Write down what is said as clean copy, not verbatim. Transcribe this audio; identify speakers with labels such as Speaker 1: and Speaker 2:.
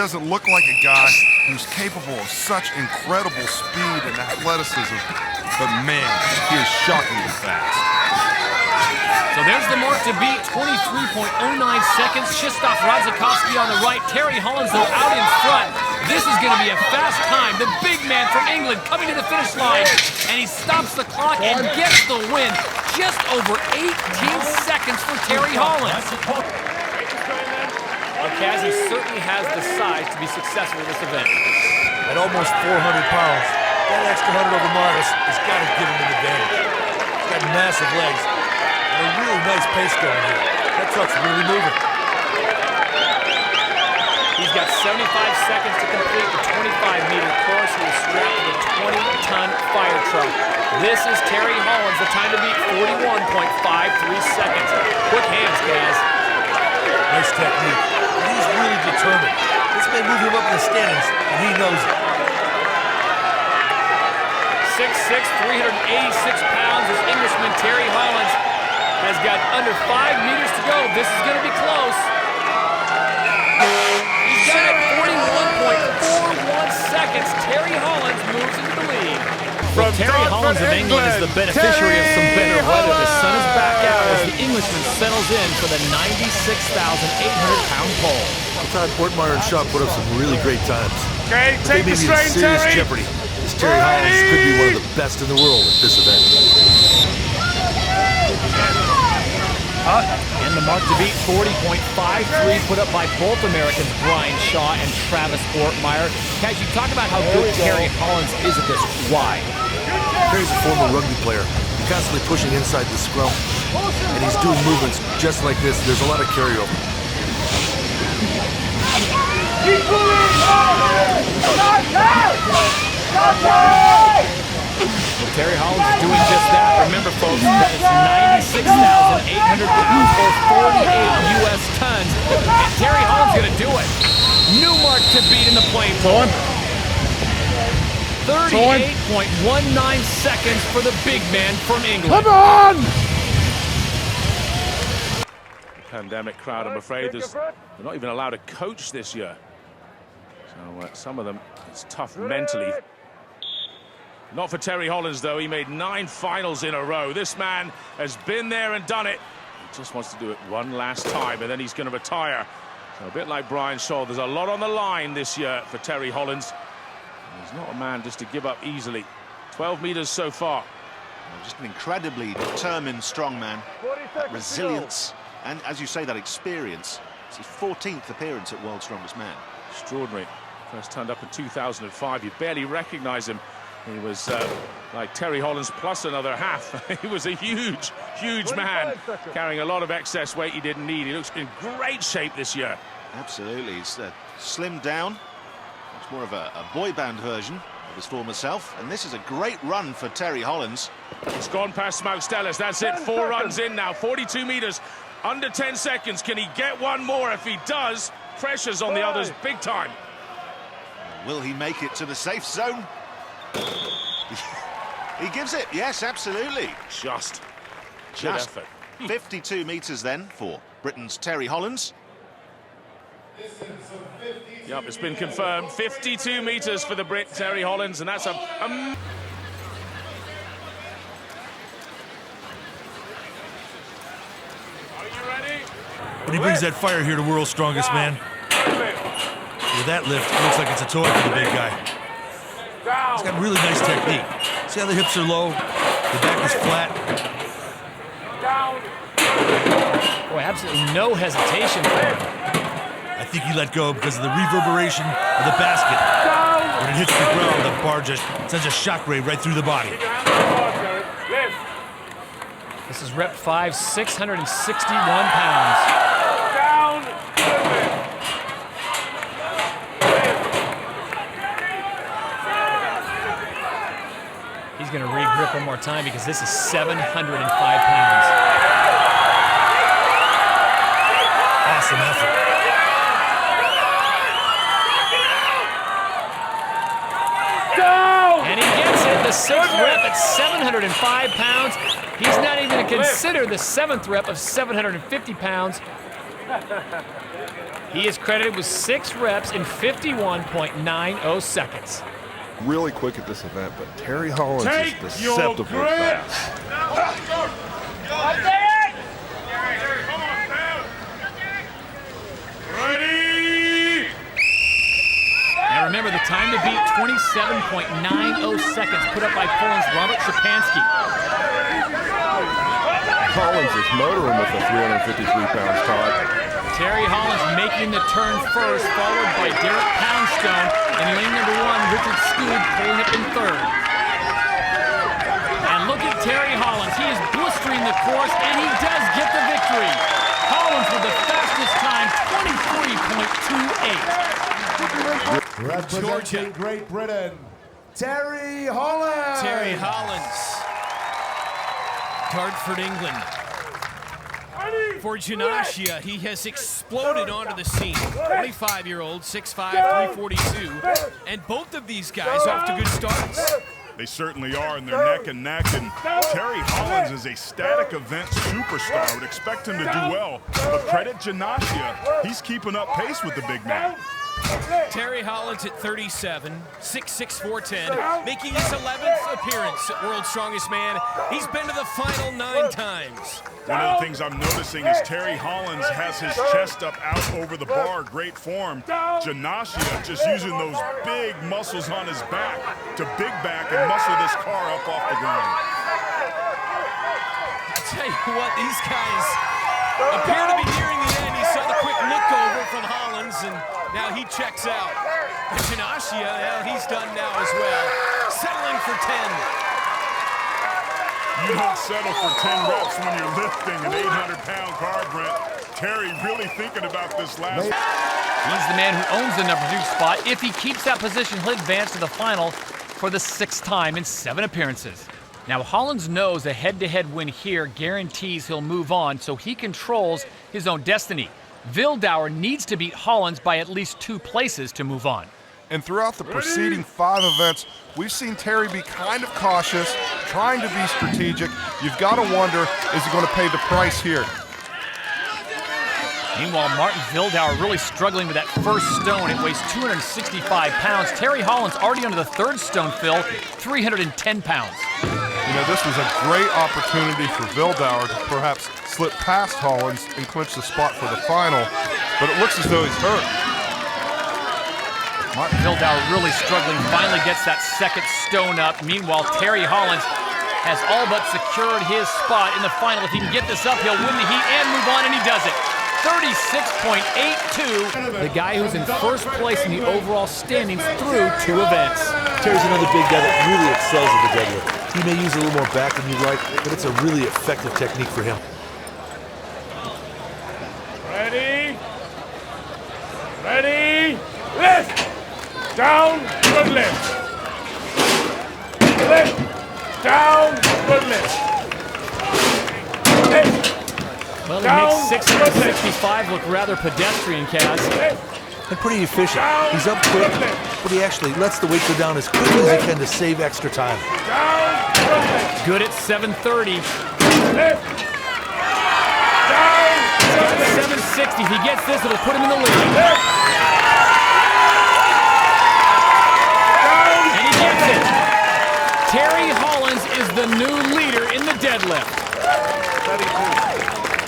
Speaker 1: doesn't look like a guy who's capable of such incredible speed and athleticism, but man, he is shockingly fast.
Speaker 2: So there's the mark to beat, 23.09 seconds. Krzysztof Radzikowski on the right, Terry Hollands, though, out in front. This is going to be a fast time. The big man from England coming to the finish line, and he stops the clock and gets the win. Just over 18 seconds for Terry Hollands. Kaz, he certainly has the size to be successful in this event.
Speaker 3: At almost 400 pounds, that extra 100 over Martis has got to give him an advantage. He's got massive legs and a really nice pace going here. That truck's really moving.
Speaker 2: He's got 75 seconds to complete the 25-meter course. He is strapped to the 20-ton fire truck. This is Terry Hollands, the time to beat, 41.53 seconds. Quick hands, Kaz.
Speaker 3: Nice technique. He's really determined. This may move him up in the standings, and he knows it.
Speaker 2: 6'6", 386 pounds. This Englishman, Terry Hollands, has got under 5 meters to go. This is going to be close. He's got it, 41.41 seconds. Terry Hollands moves into the lead. Well, Terry Hollands of England is the beneficiary of some better weather. The sun is back out as the Englishman settles in for the 96,800-pound pole.
Speaker 3: I thought Portmeyer and Shaw put up some really great times.
Speaker 4: Okay, take the strain,
Speaker 3: serious
Speaker 4: Terry.
Speaker 3: jeopardy. This Terry Hollands could be one of the best in the world at this event.
Speaker 2: And the mark to beat, 40.53, put up by both Americans, Brian Shaw and Travis Portmeyer. Kaz, you talk about how good Terry Hollands is at this. Why?
Speaker 3: Terry's a former rugby player. He's constantly pushing inside the scrum, and he's doing movements just like this. There's a lot of carryover.
Speaker 2: Well, Terry Hollands is doing just that. Remember, folks, that is 96,800 pounds or 48 U.S. tons. And Terry Hollands going to do it. New mark to beat in the plane for him. 38.19 seconds for the big man from England.
Speaker 4: Come on!
Speaker 5: Pandemic crowd, I'm afraid. They're not even allowed to coach this year. So some of them, it's tough mentally. Not for Terry Hollands, though. He made 9 finals in a row. This man has been there and done it. He just wants to do it one last time, and then he's going to retire. So a bit like Brian Shaw, there's a lot on the line this year for Terry Hollands. And he's not a man just to give up easily. 12 meters so far.
Speaker 6: Well, just an incredibly determined strongman. Resilience, and as you say, that experience. It's his 14th appearance at World's Strongest Man.
Speaker 5: Extraordinary. First turned up in 2005. You barely recognize him. He was like Terry Hollands plus another half. He was a huge, huge man, carrying a lot of excess weight he didn't need. He looks in great shape this year.
Speaker 6: Absolutely. He's slimmed down. It's more of a boy band version of his former self. And this is a great run for Terry Hollands.
Speaker 5: He's gone past Smoke Stellis. That's it. 4 runs in now. 42 meters. Under 10 seconds. Can he get one more? If he does, pressure's on the others big time.
Speaker 6: Will he make it to the safe zone? He gives it, yes, absolutely.
Speaker 5: Just effort.
Speaker 6: 52 meters then for Britain's Terry Hollands.
Speaker 5: Yep, it's been confirmed. 52 meters for the Brit, Terry Hollands, and that's a... Are you ready?
Speaker 3: When he brings that fire here to World's Strongest Man, with that lift, it looks like it's a toy for the big guy. He's got really nice technique. See how the hips are low, the back is flat.
Speaker 2: Boy, absolutely no hesitation for him.
Speaker 3: I think he let go because of the reverberation of the basket. When it hits the ground, the bar just sends a shockwave right through the body.
Speaker 2: This is rep 5, 661 pounds. He's going to re-grip one more time because this is 705 pounds.
Speaker 3: Awesome effort.
Speaker 2: And he gets it, the 6th rep at 705 pounds. He's not even going to consider the 7th rep of 750 pounds. He is credited with 6 reps in 51.90 seconds.
Speaker 1: Really quick at this event, but Terry Hollands is deceptively fast.
Speaker 2: And remember, the time to beat, 27.90 seconds, put up by Poland's Robert Szczepanski.
Speaker 1: Hollands is motoring with the 353 pounds, Todd.
Speaker 2: Terry Hollands making the turn first, followed by Derek Poundstone, and lane number 1, Richard Scood, pulling up in 3rd. And look at Terry Hollands. He is blistering the course, and he does get the victory. Hollands with the fastest time, 23.28.
Speaker 4: Representing Great Britain, Terry Hollands.
Speaker 7: Terry Hollands, Dartford, England. For Janashia, he has exploded onto the scene. 25-year-old, 6'5", 342, and both of these guys off to good starts.
Speaker 8: They certainly are, and they're neck and neck. And Terry Hollands is a static event superstar. I would expect him to do well. But credit Janashia, he's keeping up pace with the big man.
Speaker 7: Terry Hollands at 37, 6'6", 410, making his 11th appearance at World's Strongest Man. He's been to the final 9 times.
Speaker 8: One of the things I'm noticing is Terry Hollands has his chest up out over the bar, great form. Janashia just using those big muscles on his back to big back and muscle this car up off the ground.
Speaker 7: I tell you what, these guys appear to be nearing the end. You saw the quick look over from Hollands, and now he checks out. But Janashia, now he's done now as well. Settling for 10.
Speaker 8: You don't settle for 10 reps when you're lifting an 800-pound car, Brent. Terry really thinking about this last.
Speaker 2: He's the man who owns the number 2 spot. If he keeps that position, he'll advance to the final for the 6th time in 7 appearances. Now, Hollands knows a head-to-head win here guarantees he'll move on, so he controls his own destiny. Wildauer needs to beat Hollands by at least 2 places to move on.
Speaker 1: And throughout the preceding 5 events, we've seen Terry be kind of cautious, trying to be strategic. You've got to wonder, is he going to pay the price here?
Speaker 2: Meanwhile, Martin Wildauer really struggling with that first stone. It weighs 265 pounds. Terry Hollands already under the 3rd stone fill, 310 pounds.
Speaker 1: You know, this was a great opportunity for Wildauer to perhaps slip past Hollands and clinch the spot for the final, but it looks as though he's hurt.
Speaker 2: Martin Wildauer really struggling, finally gets that 2nd stone up. Meanwhile, Terry Hollands has all but secured his spot in the final. If he can get this up, he'll win the heat and move on, and he does it. 36.82. The guy who's in 1st place in the overall standings through 2 events.
Speaker 3: Terry's another big guy that really excels at the deadlift. He may use a little more back than you'd like, but it's a really effective technique for him.
Speaker 9: Ready? Ready? Lift! Down, good lift. Lift. Down, good lift. Lift.
Speaker 2: Well, it makes 665 look rather pedestrian, Kaz.
Speaker 3: And pretty efficient. He's up quick, but he actually lets the weight go down as quickly as he can to save extra time.
Speaker 2: Good at 730.
Speaker 9: Lift. Down,
Speaker 2: 760. If he gets this, it'll put him in the lead. And he gets it. Terry Hollands is the new leader in the deadlift.
Speaker 9: 32.